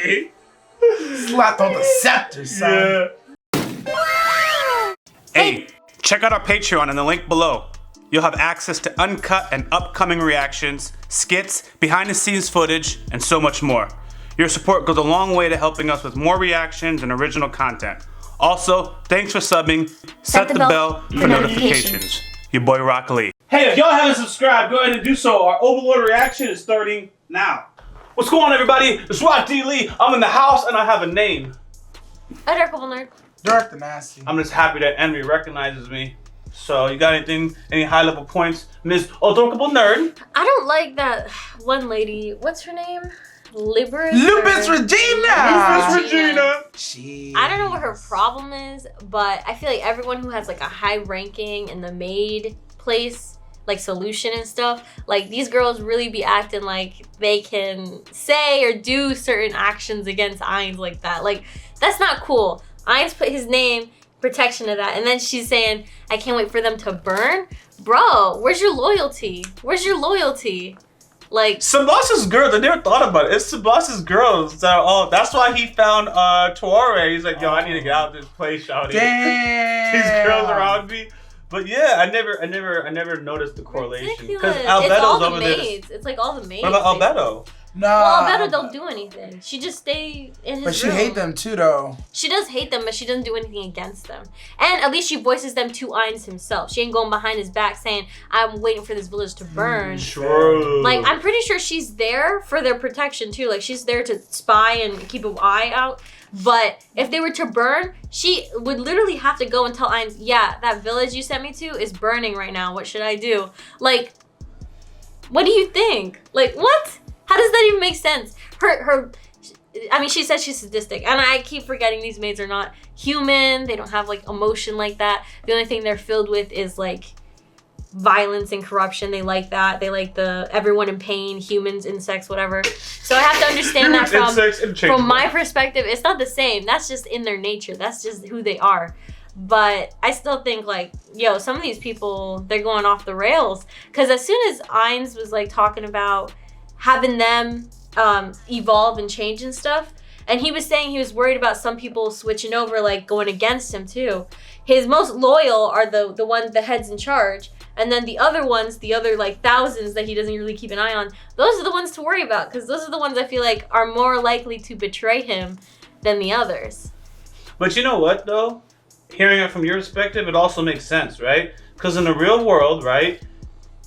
funny. Slapped on the scepter, son. Yeah. Hey, check out our Patreon in the link below. You'll have access to uncut and upcoming reactions, skits, behind-the-scenes footage, and so much more. Your support goes a long way to helping us with more reactions and original content. Also, thanks for subbing. Set the bell for notifications. Your boy YaBoyRockLee. Hey, if y'all haven't subscribed, go ahead and do so. Our Overlord reaction is starting now. What's going on, everybody? It's YaBoyRockLee. I'm in the house and I have a name. Adorable nerd. Dark the Nasty. I'm just happy that Envy recognizes me. So, you got anything, any high-level points, Ms. Adorable Nerd? I don't like that one lady. What's her name? Lupus Regina. I don't know what her problem is, but I feel like everyone who has like a high ranking in the maid place, like solution and stuff, like these girls really be acting like they can say or do certain actions against Ainz like that. Like, that's not cool. Ainz put his name, protection of that, and then she's saying, I can't wait for them to burn. Bro, where's your loyalty? Where's your loyalty? Like, Sabas's girls, I never thought about it. It's Sabas's girls that are all, that's why he found Tuare. He's like, yo, I need to get out of this place, shouty. Damn. These girls around me. But yeah, I never noticed the correlation. Because it's all Albeto's the over there. maids. It's like all the maids. What about Albedo? No. Well, Albedo don't do anything. She just stay in his But she room. hate them too, though. She does hate them, but she doesn't do anything against them. And at least she voices them to Ainz himself. She ain't going behind his back saying, I'm waiting for this village to burn. True. Like, I'm pretty sure she's there for their protection, too. Like, she's there to spy and keep an eye out. But if they were to burn, she would literally have to go and tell Ainz, yeah, that village you sent me to is burning right now. What should I do? Like, what do you think? Like, what? How does that even make sense? I mean, she says she's sadistic, and I keep forgetting these maids are not human. They don't have like emotion like that. The only thing they're filled with is like violence and corruption. They like that. They like the everyone in pain, humans, insects, whatever. So I have to understand that from my perspective. It's not the same. That's just in their nature. That's just who they are. But I still think like, yo, some of these people, they're going off the rails. Because as soon as Ainz was like talking about having them evolve and change and stuff, and he was saying he was worried about some people switching over, like going against him too. His most loyal are the ones, the heads in charge, and then the other ones, the other like thousands that he doesn't really keep an eye on, those are the ones to worry about, because those are the ones I feel like are more likely to betray him than the others. But you know what though? Hearing it from your perspective, it also makes sense, right? Because in the real world, right,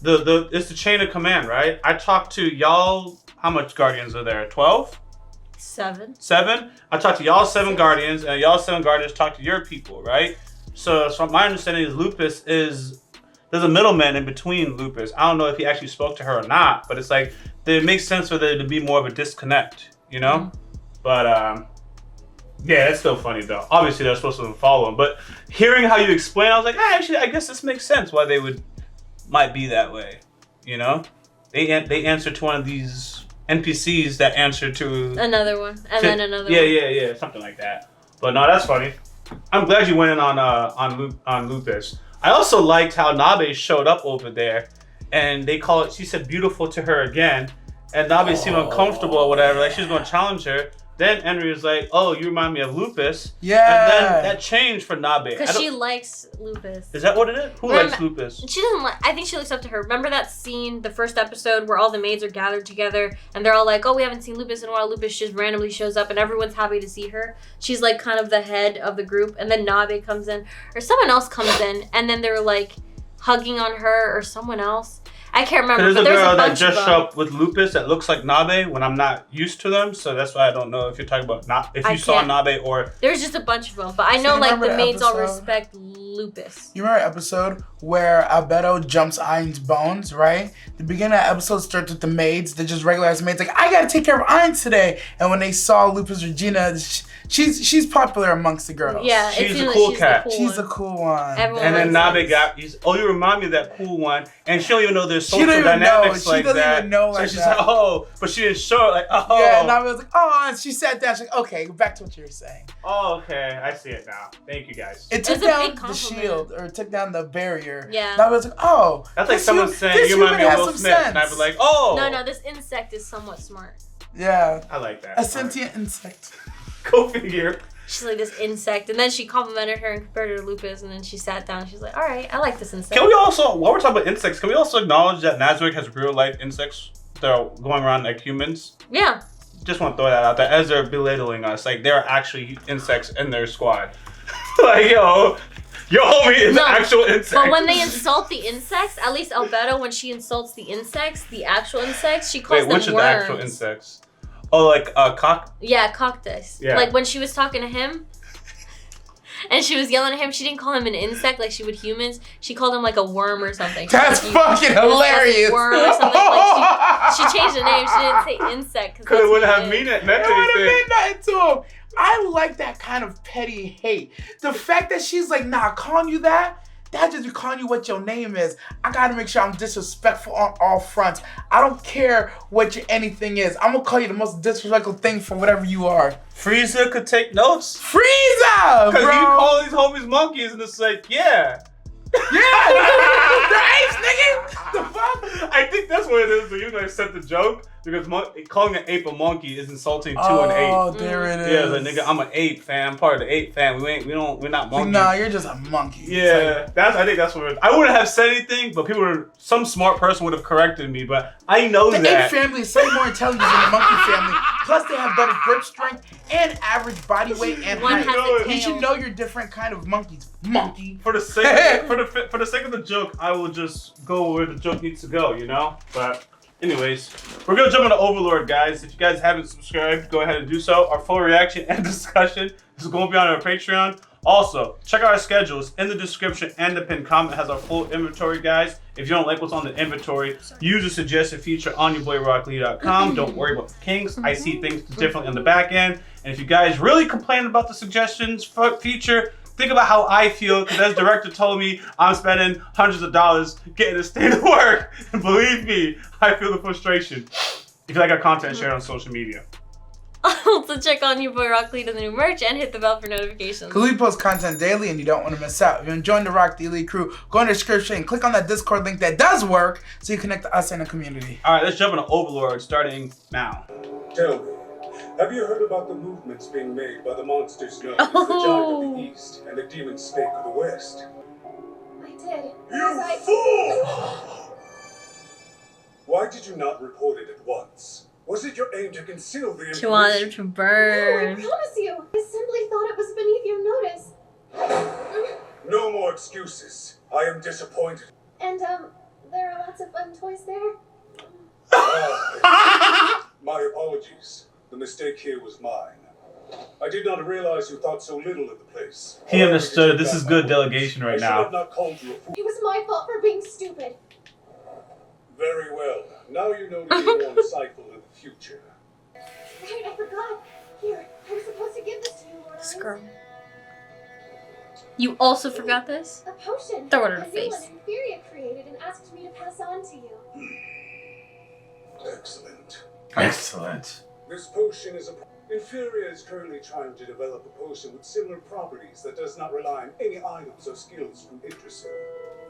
it's the chain of command, right? I talked to y'all, how much guardians are there? 12? 7. 7? I talked to y'all 7 guardians, and y'all 7 guardians talk to your people, right? So from my understanding is Lupus is, there's a middleman in between Lupus. I don't know if he actually spoke to her or not, but it's like, it makes sense for there to be more of a disconnect, you know? Mm-hmm. But, yeah, it's still funny though. Obviously they're supposed to follow him, but hearing how you explain, I was like, actually, I guess this makes sense why they might be that way, you know? They answer to one of these NPCs that answer to another one, and then another one. Yeah, something like that. But no, that's funny. I'm glad you went in on Lupus. I also liked how Nabe showed up over there, and they call it. She said beautiful to her again, and Nabe seemed uncomfortable or whatever. Like she was gonna challenge her. Then Henry was like, "Oh, you remind me of Lupus." Yeah. And then that changed for Nabe. Because she likes Lupus. Is that what it is? Who likes Lupus? She doesn't like. I think she looks up to her. Remember that scene, the first episode, where all the maids are gathered together and they're all like, "Oh, we haven't seen Lupus in a while." Lupus just randomly shows up and everyone's happy to see her. She's like kind of the head of the group, and then Nabe comes in, or someone else comes in, and then they're like hugging on her or someone else. I can't remember. There's a girl that just showed up with Lupus that looks like Nabe when I'm not used to them, so that's why I don't know if you're talking about if you saw Nabe or. There's just a bunch of them, but I know like the maids all respect Lupus. You remember the episode where Albedo jumps Ainz bones, right? The beginning of the episode starts with the maids, they're just regular ass maids, like I gotta take care of Ainz today. And when they saw Lupus Regina, she's popular amongst the girls. Yeah, she's a cool cat. She's a cool one. And then Nabe you remind me of that cool one, and she don't even know there's social dynamics like that. She doesn't even know like that. So she's like, oh, but she didn't show it, like, oh. Yeah, Nabe was like, oh, and she sat down, she's like, okay, back to what you were saying. Oh, okay, I see it now. Thank you guys. It took down the shield, or it took down the barrier. Yeah. Nabe was like, oh. That's like someone saying, you remind me of Will Smith, and I'd be like, oh. No, this insect is somewhat smart. Yeah. I like that. A sentient insect. Go figure. She's like this insect, and then she complimented her and compared her to Lupus, and then she sat down. She's like, "All right, I like this insect." Can we also, while we're talking about insects, can we also acknowledge that Nazarick has real life insects that are going around like humans? Yeah. Just want to throw that out there as they're belittling us. Like there are actually insects in their squad. Like your homie is an actual insect. But when they insult the insects, at least Albedo, when she insults the insects, the actual insects, she calls them worms. Which is the actual insects? Oh, like cock. Yeah, cactus. Yeah. Like when she was talking to him, and she was yelling at him, she didn't call him an insect like she would humans. She called him like a worm or something. That's fucking hilarious. Worm or something. Like she changed the name. She didn't say insect because it wouldn't have meant It would have meant nothing to him. I like that kind of petty hate. The fact that she's like, nah, calling you that just be calling you what your name is. I gotta make sure I'm disrespectful on all fronts. I don't care what your anything is. I'm gonna call you the most disrespectful thing for whatever you are. Frieza could take notes. Frieza, because bro. you call these homies monkeys, and it's like, yeah. Yeah, they're apes, nigga. The fuck? I think that's what it is. You know, I said the joke because calling an ape a monkey is insulting to an ape. Oh, there it is. Yeah, like nigga, I'm an ape, fam. I'm part of the ape fam. We're not monkeys. Nah, you're just a monkey. Yeah, I think that's what it is. I wouldn't have said anything, but some smart person would have corrected me. But I know the that ape family is slightly more intelligent than the monkey family. Plus, they have better grip strength and average body weight and One height. has a tail. You should know your different kind of monkeys. Monkey. For the sake for the sake of the joke, I will just go where the joke needs to go, you know? But anyways, we're gonna jump into Overlord, guys. If you guys haven't subscribed, go ahead and do so. Our full reaction and discussion is going to be on our Patreon. Also, check out our schedules in the description, and the pinned comment has our full inventory, guys. If you don't like what's on the inventory, use a suggested feature on YaBoyRockLee.com. Don't worry about the kinks. I see things differently on the back end. And if you guys really complain about the suggestions feature, think about how I feel, because as director told me, I'm spending hundreds of dollars getting this thing to work. And believe me, I feel the frustration. If you like our content, share it on social media. Also check on YaBoyRockLee to the new merch and hit the bell for notifications. Because we post content daily and you don't want to miss out. If you're enjoying the Rock the Elite crew, go in the description and click on that Discord link that does work so you connect to us and the community. All right, let's jump into Overlord starting now. Tell me, have you heard about the movements being made by the monsters known as the Giant of the East and the Demon Snake of the West? I did. You fool! Why did you not report it at once? Was it your aim to conceal the information? She wanted him to No, I burn. promise you. I simply thought it was beneath your notice. No more excuses. I am disappointed. And, there are lots of fun toys there. My apologies. The mistake here was mine. I did not realize you thought so little of the place. He understood. This is good delegation right I should have now. not called you a fool. It was my fault for being stupid. Very well. Now you know to be more insightful in the future. Right, I forgot. Here, I was supposed to give this to you, Lord. This girl. You also forgot this? A potion. Throw it in her A new face. one Inferior created and asked me to pass on to you. Excellent. Excellent. This potion is Inferior is currently trying to develop a potion with similar properties that does not rely on any items or skills from Idrisil.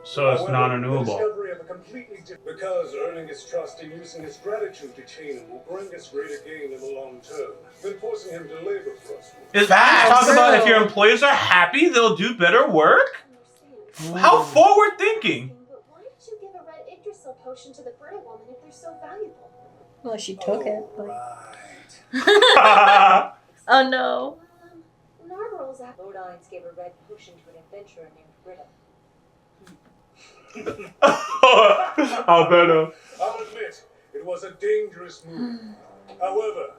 So it's However, non-renewable. The discovery of a completely because earning his trust and using his gratitude to chain him will bring us greater gain in the long term than forcing him to labor for us. Is Facts. talk about if your employees are happy, they'll do better work? How forward thinking? But why did you give a red Yggdrasil potion to the Brita woman if they're so valuable? Well, she took it. But... Right. Oh no. Narwhal's at Lord Ines gave a red potion to an adventurer named Britta. Alberto. I'll admit, it was a dangerous move. However,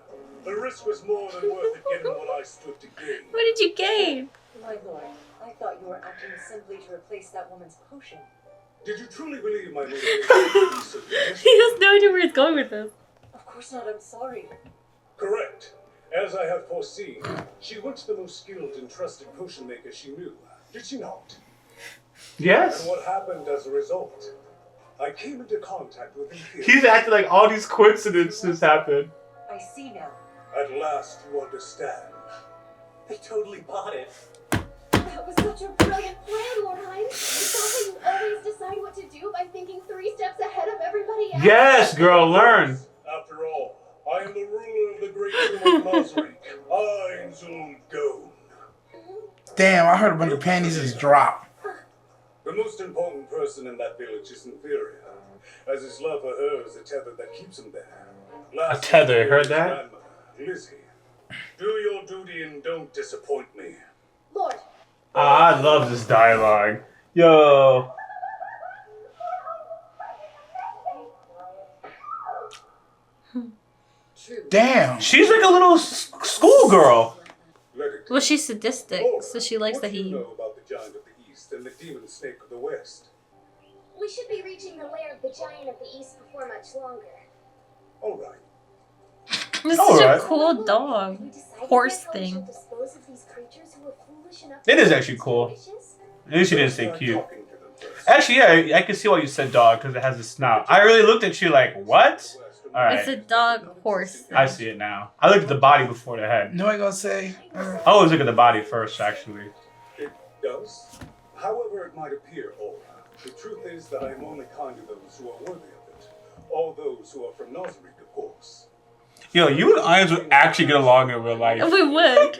the risk was more than worth it given what I stood to gain. What did you gain? My lord, I thought you were acting simply to replace that woman's potion. Did you truly believe my motivation? He has no idea where he's going with this. Of course not, I'm sorry. Correct. As I have foreseen, she went to the most skilled and trusted potion maker she knew. Did she not? Yes. And what happened as a result? I came into contact with him. He's acting like all these coincidences happen. I see now. At last you understand. They totally bought it. That was such a brilliant plan, Lord Hines. It's not that you always decide what to do by thinking 3 steps ahead of everybody else. Yes, girl, learn. After all, I am the ruler of the great tomb of Masric, Ainzul Gon. Damn, I heard a bunch of panties just drop. The most important person in that village is inferior, as his love for her is a tether that keeps him there. A tether, heard that? Grandmother, Lizzie, do your duty and don't disappoint me. Lord, I love this dialogue. Yo. Damn. She's like a little schoolgirl. Let it Well, she's sadistic, so she likes what that do you he. know about the giant of the east and the demon snake of the west? we should be reaching the lair of the giant of the east before much longer. All right. This is All such right. a cool dog. Have we decided Horse yet how we thing. shall dispose of these creatures who were foolish enough It to is do actually such cool. wishes? At least she didn't Let's say start cute. talking to them first. Actually, yeah, I can see why you said dog because it has a snout. I really looked at you like, what? All right. It's a dog horse. I see it now. I looked at the body before the head. No, I gonna say. I always look at the body first, actually. It does. However it might appear, Aura, the truth is that I am only kind to those who are worthy of it. All those who are from Nazarick, of course. Yo, you and Irons would actually get along in real life. We would.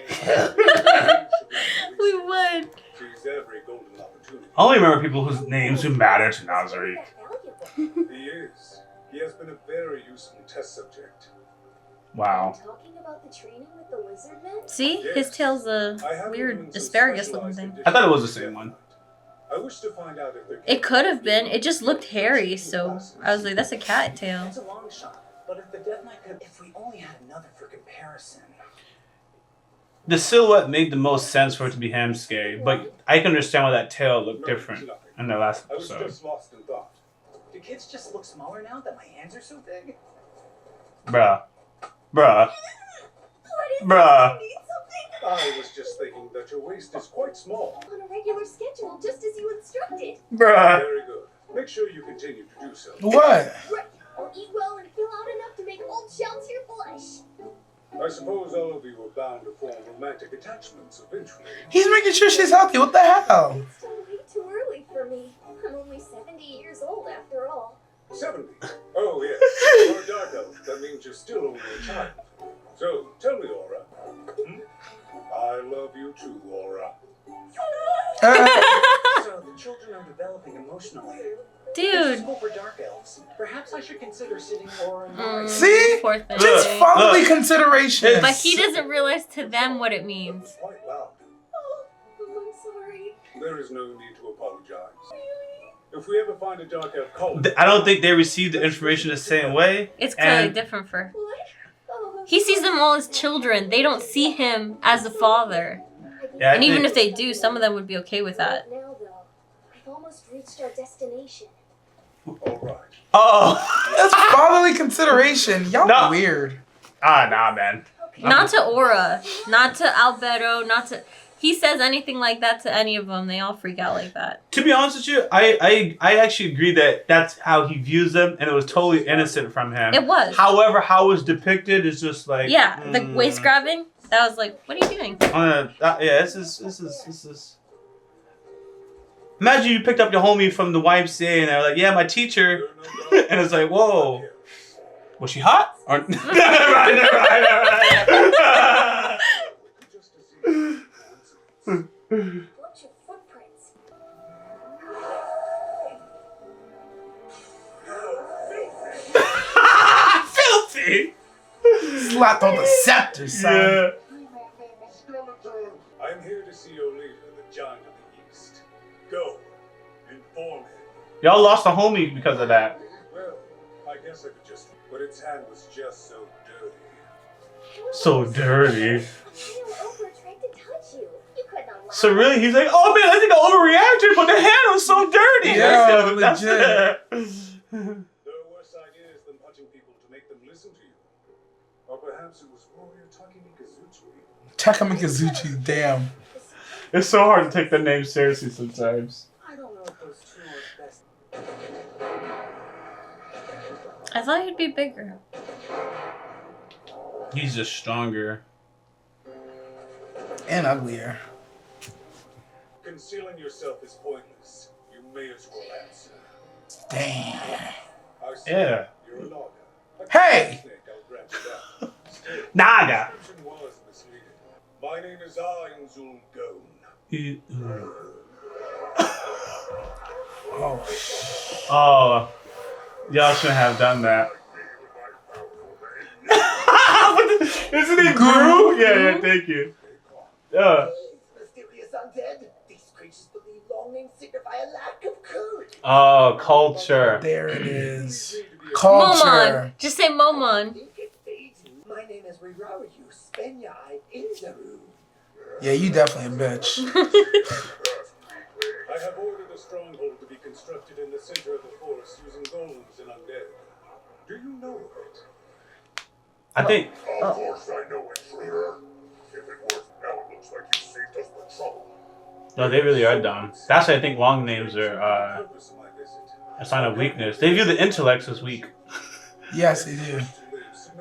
We would. Seize every golden opportunity. I only remember people whose names who matter to Nazarick. Valuable. He is. He has been a very useful test subject. Wow. Talking about the training with the lizard men? See, his tail's a I have him weird in some asparagus looking specialized thing. I thought it was the same one. I wish to find out if there It could have been. It just looked hairy, so I was like, that's a cat tail. It's a long shot, but if the Death Knight could, if we only had another for comparison. The silhouette made the most sense for it to be Hamskay, but I can understand why that tail looked different in the last I was episode. just lost in thought. Do kids just look smaller now that my hands are so big? Bruh. Bruh. What is Bruh. it? You need something? I was just thinking that your waist is quite small. On a regular schedule, just as you instructed. Bruh. Very good. Make sure you continue to do so. What? Right. I'll eat well and fill out enough to make old shells your flesh. I suppose all of you are bound to form romantic attachments eventually. He's making sure she's healthy. What the hell? It's still way too early for me. I'm only 70 years old after all. 70. Oh, yes. You're a dark elf. That means you're still only a child. So, tell me, Aura. I love you too, Aura. So the children are developing emotionally. Dude. School for dark elves. Perhaps I should consider sitting Aura in the right. See? Poor thing. Just Look, fatherly look. consideration. But he doesn't realize to them what it means. Quite loud. Oh, I'm sorry. There is no need to apologize. If we ever find a dark elf cult, I don't think they received the information the same way. It's clearly And different for. What? Oh, He sees them all as children. They don't see him as a father. yeah, I And even think- if they do, some of them would be okay with that. Now, though, I've almost reached our destination. all right. Oh. That's fatherly consideration. Y'all No. weird. Nah, man. Okay. Not to Aura, not to Albedo, not to. He says anything like that to any of them, they all freak out like that. To be honest with you, I actually agree that that's how he views them, and it was totally innocent from him. It was. However, how it was depicted is just like Yeah, the waist grabbing. That was like, what are you doing? Yeah, this is. Imagine you picked up your homie from the YMCA and they're like, "Yeah, my teacher," and it's like, "Whoa, was she hot?" Or never mind. Just to see. Bunch of footprints. Filthy. Slapped on the scepter, son. Yeah. I am here to see your leader, the giant of the east. Go. Inform him. Y'all lost a homie because of that. Well, I guess I could just. But its hand was just so dirty. So dirty. Little Oprah tried to touch you. You couldn't allow So really, he's like, "Oh man, I think I overreacted, but the hand was so dirty." Yeah, That's legit. There are worse ideas than punching people to make them listen to you. Or perhaps it was Warrior Takemi Kazuchi. Takamikazuchi, damn. It's so hard to take the name seriously sometimes. I don't know if those two are best. I thought he'd be bigger. He's just stronger. And uglier. Concealing yourself is pointless. You may as well answer. Damn. I see Yeah. you're a logger. A Hey! snake, I'll grant Still, Naga. the description was misleading. My name is Ainzul Gon. Oh, y'all shouldn't have done that. Isn't he Gru? Yeah, thank you. Mysterious undead. These creatures believe long names signify a lack of courage. Oh, culture. There it is. Culture. Momon. Just say Momon. My name is Rirayu Spenyai Inzaru. Yeah, you definitely a bitch. I have ordered a stronghold to be constructed in the center of the forest using golems and undead. Do you know of it? I think. Of course I know it, traitor. If it works, now it looks like you saved us the trouble. No, they really are dumb. That's why I think long names are Purpose of my visit. a sign of weakness. They view the intellects as weak. Yes, they do.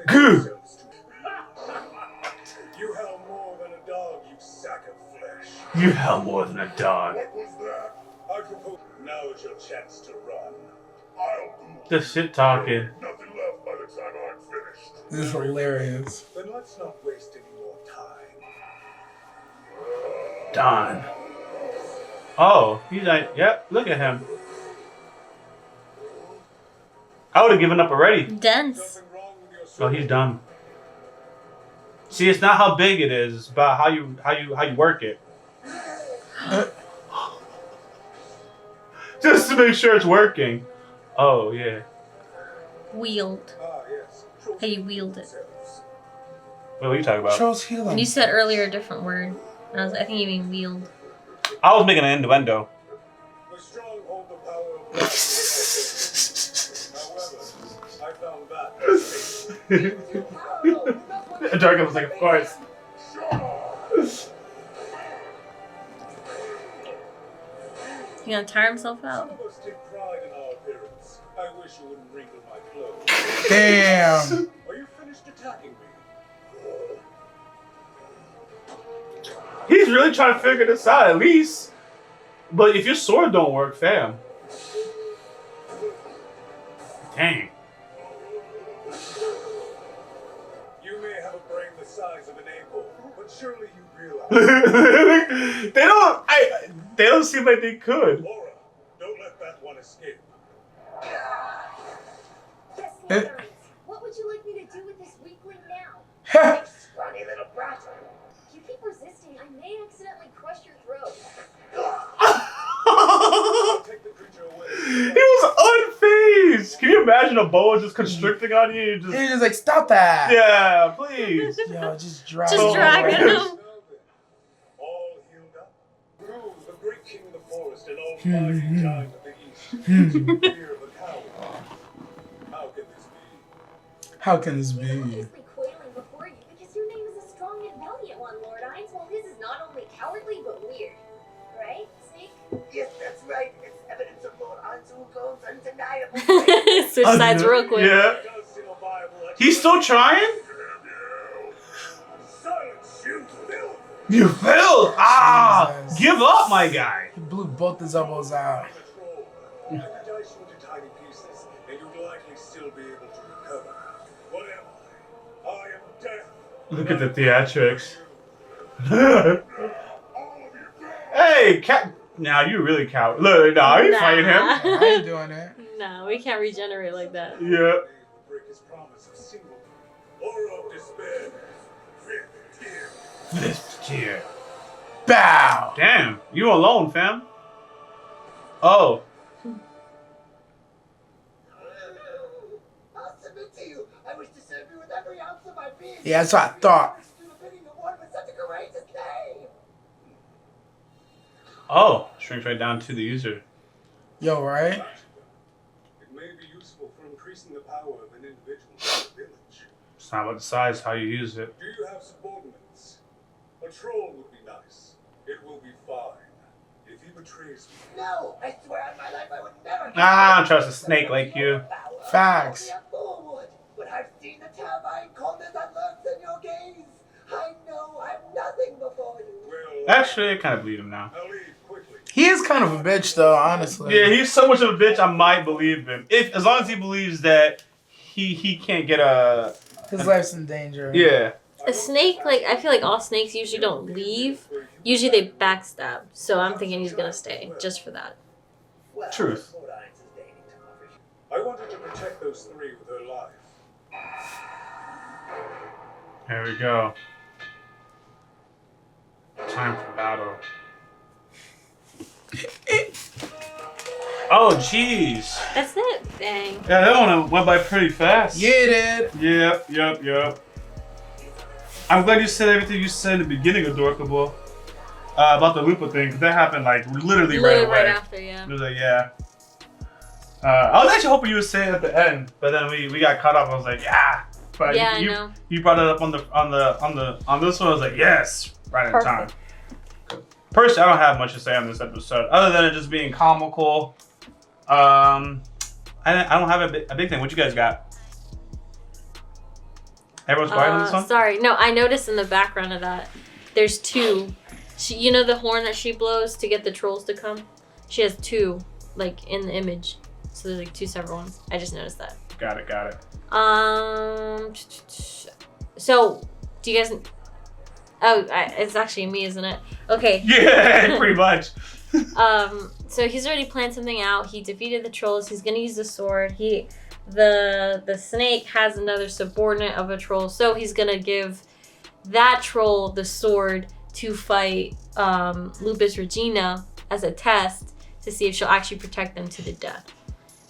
Goo! You have more than a dog, you sack of flesh. You hell more than a dog. What was that? I propose now is your chance to run. I'll do The shit talking. nothing left by the time I'm finished. This is hilarious. Then let's not waste any more time. Done. Oh, he's like, yep, look at him. I would have given up already. Dense. Something wrong with your Oh, he's done. See, it's not how big it is, it's about how you work it. Just to make sure it's working. Oh yeah. Wield. Ah, yes. How you wield it. What are you talking about? Trolls healing. You said earlier a different word. I think you mean wield. I was making an innuendo. The strong hold the power of God. However, I found that. Dragon was like, of course. He gonna tire himself Some out. of us take pride in our appearance. I wish you wouldn't wrinkle my clothes. Damn. Are you finished attacking me? He's really trying to figure this out, at least. But if your sword don't work, fam. Dang. You may have a brain the size of an acorn, but surely you realize. They don't seem like they could. Laura, don't let that one escape. Yes, Lord. What would you like me to do with this weakling now? Scrawny little brat. If you keep resisting, I may accidentally crush your throat. Take the creature away. He was unfazed. Can you imagine a boa just constricting on you? You just, He's just like, stop that. yeah, please. Yo, just drag Just it. dragging him. Now then, all healed up. Gru, the great king of the forest and all fighting giant of the east. Fear of a coward. How can this be? How can this We're be? obviously quailing before you because your name is a strong and valiant one, Lord Ainz, while his is not only cowardly but weird. Right, Snake? Yes, that's right. It's evidence of Lord Anzu Gon's undeniable. Switch sides real quick. Yeah. It does seem a viable He's still trying? Silence, you filth! You failed. Ah, Jesus. give up, my guy. He blew both his elbows out. I'm a troll. I could dice you into tiny pieces, and you'd likely still be able to recover. What am I? I am death. Look at the theatrics. All of you Hey, cat. Now you really coward. Look, nah, I ain't fighting him. I ain't doing it. No, we can't regenerate like that. Yeah. break his promise of single or of despair. Fifth tier. This tier. Bow. Damn, you alone, fam. Oh. I'll submit to you. I wish to serve you with every ounce of my being. Yeah, that's what I thought. Such a courageous name. Oh, shrinks right down to the user. Yo, right? It may be useful for increasing the power of an individual in a village. It's not about the size, how you use it. Do you have subordinates? A troll would be nice. It will be fine. If he betrays me, No, I swear on my life I would never. Ah, I don't trust a snake like you. Facts. But I've seen the terrifying coldness that lurks in your gaze. I know I'm nothing before you. well, Actually, I kind of believe him now. I'll leave quickly. He is kind of a bitch, though, honestly. Yeah, he's so much of a bitch. I might believe him, if as long as he believes that he can't get a His life's in danger. Yeah. A snake, like, I feel like all snakes usually don't leave. Usually they backstab. So I'm thinking he's gonna stay just for that. Well, Truth. Lord Irons is dating television. I wanted to protect those three with her life. Here we go. Time for battle. Oh, jeez. That's it. Dang. Yeah, that one went by pretty fast. Yeah, it did. Yep. I'm glad you said everything you said in the beginning of Dorkable about the Lupa thing, because that happened like literally right away. Right after, yeah. It was like, yeah. I was actually hoping you would say it at the end, but then we got caught up. I was like, yeah. But Yeah, I know. You brought it up on this one. I was like, yes, right in time. Personally, I don't have much to say on this episode, other than it just being comical. I don't have a big thing. What you guys got? Everyone's quiet on this one? Sorry. No, I noticed in the background of that, there's two. You know the horn that she blows to get the trolls to come? She has two, like, in the image. So there's, like, two separate ones. I just noticed that. Got it. So, do you guys... Oh, it's actually me, isn't it? Okay. Yeah, pretty much. So he's already planned something out. He defeated the trolls. He's gonna use the sword. The snake has another subordinate of a troll, so he's gonna give that troll the sword to fight Lupus Regina as a test to see if she'll actually protect them to the death,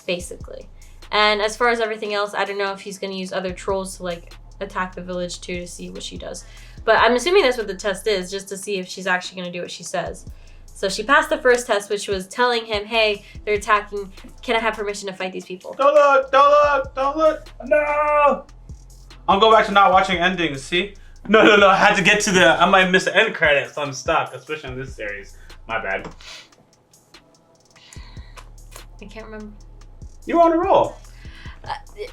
basically. And as far as everything else, I don't know if he's gonna use other trolls to like attack the village too to see what she does. But I'm assuming that's what the test is, just to see if she's actually gonna do what she says. So she passed the first test, which was telling him, hey, they're attacking. Can I have permission to fight these people? Don't look. No. I'll go back to not watching endings, see? No. I had to get to I might miss the end credits. I'm stuck, especially in this series. My bad. I can't remember. You were on a roll.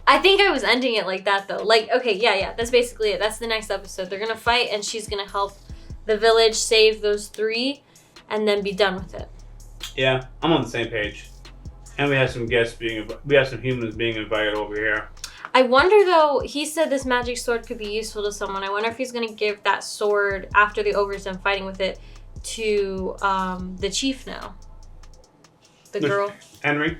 I think I was ending it like that, though. Like, okay, yeah, that's basically it. That's the next episode. They're gonna fight, and she's gonna help the village save those three, and then be done with it. Yeah, I'm on the same page. And we have some humans being invited over here. I wonder, though, he said this magic sword could be useful to someone. I wonder if he's gonna give that sword, after the ogre's done fighting with it, to the chief now. The girl. Henry.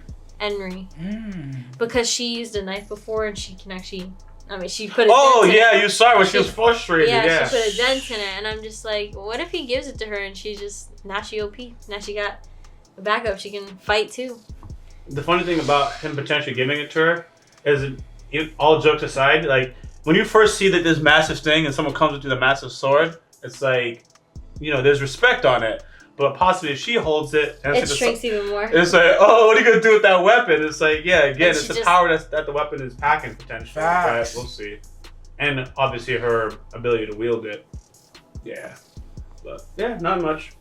Because she used a knife before, and she can actually... I mean, she put a dent in it. you saw her when she was frustrated. Yeah, she put a dent in it, and I'm just like, what if he gives it to her and now she OP? Now she got a backup. She can fight too. The funny thing about him potentially giving it to her is, all jokes aside, like, when you first see that this massive thing and someone comes with a massive sword, it's like, there's respect on it. But possibly if she holds it, and it shrinks even more. It's like, oh, what are you gonna do with that weapon? It's like, yeah, again, it's the power that the weapon is packing potentially. But we'll see. And obviously her ability to wield it. Yeah. But yeah, not much.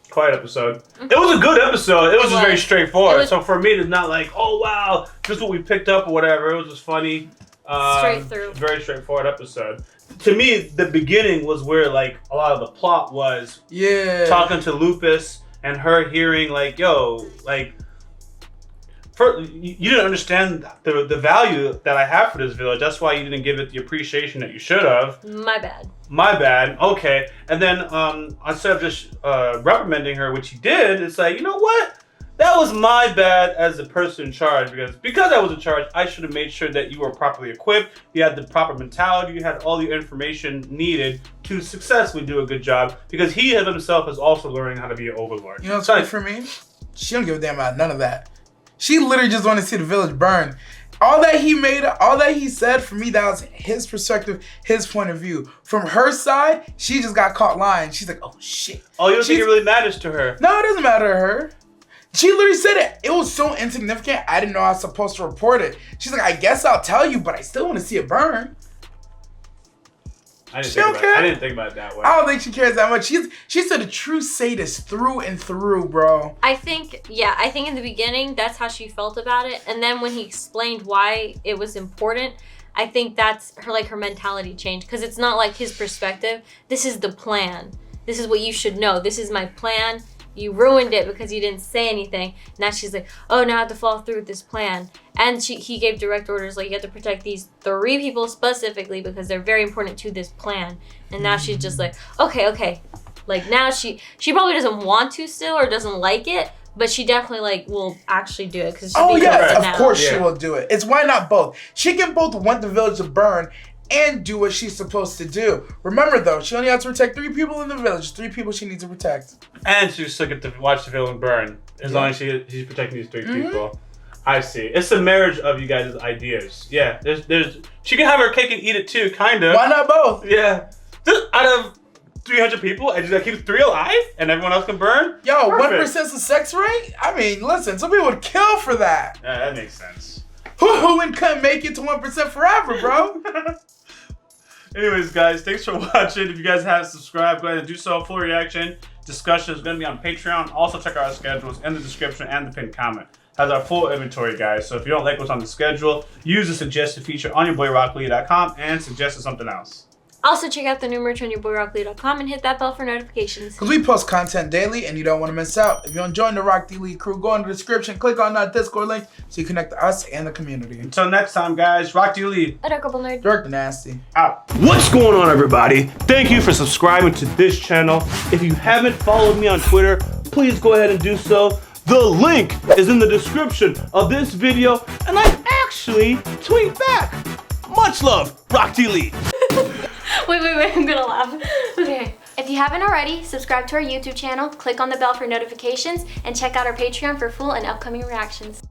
Quiet episode. It was a good episode. It was just very straightforward. So for me, it's not like, oh wow, this is what we picked up or whatever. It was just funny. Straight through. Very straightforward episode. To me, the beginning was where like a lot of the plot was. Yeah. Talking to Lupus and her hearing like, yo, like, you didn't understand the value that I have for this village. That's why you didn't give it the appreciation that you should have. My bad. Okay. And then instead of just reprimanding her, which he did, it's like, you know what? That was my bad as the person in charge, because I was in charge, I should have made sure that you were properly equipped, you had the proper mentality, you had all the information needed to successfully do a good job, because he himself is also learning how to be an overlord. You know what's funny for me? She don't give a damn about none of that. She literally just wanted to see the village burn. All that he said, for me, that was his perspective, his point of view. From her side, she just got caught lying. She's like, oh shit. Oh, you don't think it really matters to her? No, it doesn't matter to her. She literally said it. It was so insignificant, I didn't know I was supposed to report it. She's like, I guess I'll tell you, but I still want to see it burn. I didn't think about it that way. I don't think she cares that much. She's a true sadist through and through, bro. I think in the beginning, that's how she felt about it. And then when he explained why it was important, I think that's her mentality changed. Because it's not like his perspective. This is the plan. This is what you should know. This is my plan. You ruined it because you didn't say anything. Now she's like, oh, now I have to follow through with this plan. And he gave direct orders, like, you have to protect these 3 people specifically because they're very important to this plan. And now she's just like, okay. Like, now she probably doesn't want to still or doesn't like it, but she definitely, like, will actually do it. Cause of course she will do it. It's why not both. She can both want the village to burn and do what she's supposed to do. Remember, though, she only has to protect 3 people in the village. 3 people she needs to protect. And she still get to watch the villain burn as long as she's protecting these 3 people. I see. It's a marriage of you guys' ideas. Yeah, there's. She can have her cake and eat it too, kind of. Why not both? Yeah. Just out of 300 people, I just gotta keep 3 alive, and everyone else can burn. Yo, Perfect. 1% the sex rate? I mean, listen, some people would kill for that. Yeah, that makes sense. Who couldn't make it to 1% forever, bro? Anyways, guys, thanks for watching. If you guys haven't subscribed, go ahead and do so. Full reaction discussion is going to be on Patreon. Also, check out our schedules in the description and the pinned comment. Has our full inventory, guys. So if you don't like what's on the schedule, use the suggested feature on YaBoyRockLee.com and suggest something else. Also, check out the new merch on YaBoyRockLee.com and hit that bell for notifications. Because we post content daily and you don't want to miss out. If you're enjoying the Rock D Lee crew, go in the description, click on that Discord link so you connect to us and the community. Until next time, guys, Rock D Lee. Adorable nerd. Dirk the Nasty. Out. What's going on, everybody? Thank you for subscribing to this channel. If you haven't followed me on Twitter, please go ahead and do so. The link is in the description of this video, and I actually tweet back. Much love, Rock D Lee. Wait, I'm gonna laugh. Okay. If you haven't already, subscribe to our YouTube channel, click on the bell for notifications, and check out our Patreon for full and upcoming reactions.